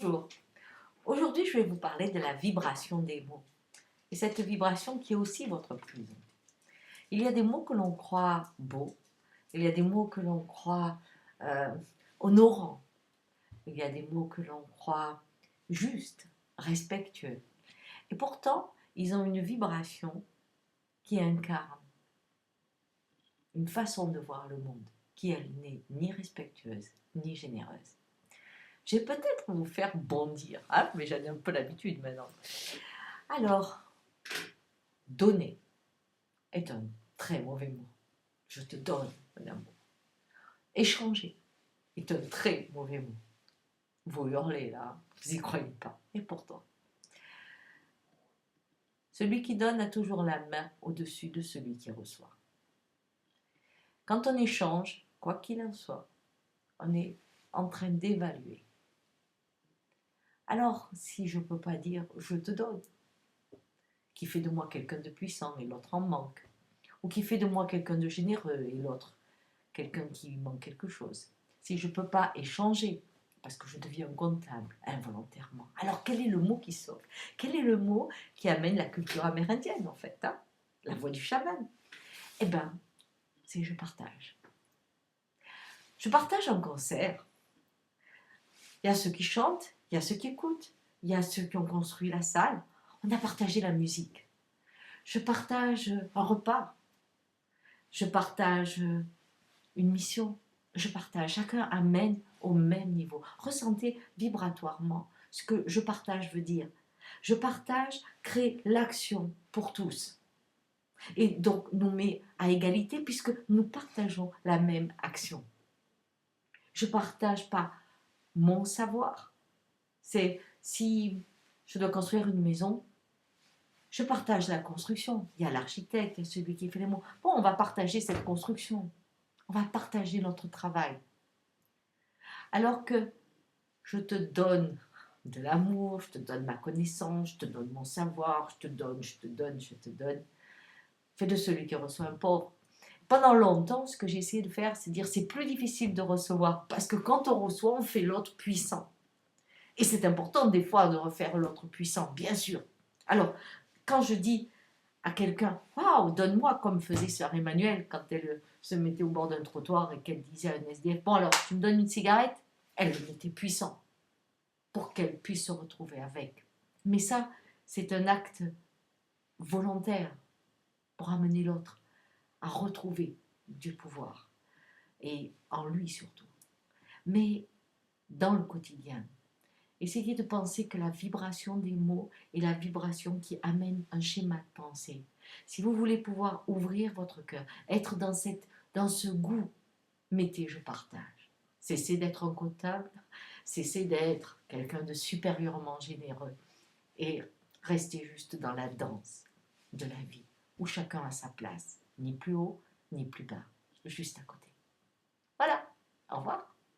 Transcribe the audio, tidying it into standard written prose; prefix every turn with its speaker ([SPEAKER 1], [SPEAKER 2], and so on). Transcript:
[SPEAKER 1] Bonjour, aujourd'hui je vais vous parler de la vibration des mots et cette vibration qui est aussi votre prison. Il y a des mots que l'on croit beaux, il y a des mots que l'on croit euh, honorants, il y a des mots que l'on croit justes, respectueux et pourtant ils ont une vibration qui incarne une façon de voir le monde qui n'est ni respectueuse ni généreuse. Je vais peut-être vous faire bondir, hein, mais j'en ai un peu l'habitude maintenant. Alors, donner est un très mauvais mot. Je te donne un amour. Échanger est un très mauvais mot. Vous hurlez là, vous n'y croyez pas. Et pourtant, celui qui donne a toujours la main au-dessus de celui qui reçoit. Quand on échange, quoi qu'il en soit, on est en train d'évaluer. Alors, si je ne peux pas dire « je te donne », qui fait de moi quelqu'un de puissant et l'autre en manque, ou qui fait de moi quelqu'un de généreux et l'autre quelqu'un qui manque quelque chose. Si je ne peux pas échanger, parce que je deviens comptable involontairement, alors quel est le mot qui sauve? Quel est le mot qui amène la culture amérindienne en fait, hein? La voix du chaman? Eh bien, c'est je partage. Je partage un concert. Il y a ceux qui chantent, il y a ceux qui écoutent, il y a ceux qui ont construit la salle. On a partagé la musique. Je partage un repas. Je partage une mission. Je partage. Chacun amène au même niveau. Ressentez vibratoirement ce que je partage veut dire. Je partage crée l'action pour tous. Et donc nous met à égalité puisque nous partageons la même action. Je partage pas mon savoir. C'est si je dois construire une maison, je partage la construction. Il y a l'architecte, il y a celui qui fait les mots. Bon, on va partager cette construction. On va partager notre travail. Alors que je te donne de l'amour, je te donne ma connaissance, je te donne mon savoir, je te donne, je te donne, je te donne. Fais de celui qui reçoit un pauvre. Pendant longtemps, ce que j'ai essayé de faire, c'est dire c'est plus difficile de recevoir parce que quand on reçoit, on fait l'autre puissant. Et c'est important des fois de refaire l'autre puissant, bien sûr. Alors, quand je dis à quelqu'un « Waouh, donne-moi » comme faisait sœur Emmanuelle quand elle se mettait au bord d'un trottoir et qu'elle disait à un SDF « Bon alors, tu me donnes une cigarette ?» Elle le mettait puissant pour qu'elle puisse se retrouver avec. Mais ça, c'est un acte volontaire pour amener l'autre à retrouver du pouvoir, et en lui surtout. Mais dans le quotidien, essayez de penser que la vibration des mots est la vibration qui amène un schéma de pensée. Si vous voulez pouvoir ouvrir votre cœur, être dans ce goût, mettez je partage. Cessez d'être un comptable, cessez d'être quelqu'un de supérieurement généreux et restez juste dans la danse de la vie où chacun a sa place, ni plus haut ni plus bas, juste à côté. Voilà, au revoir.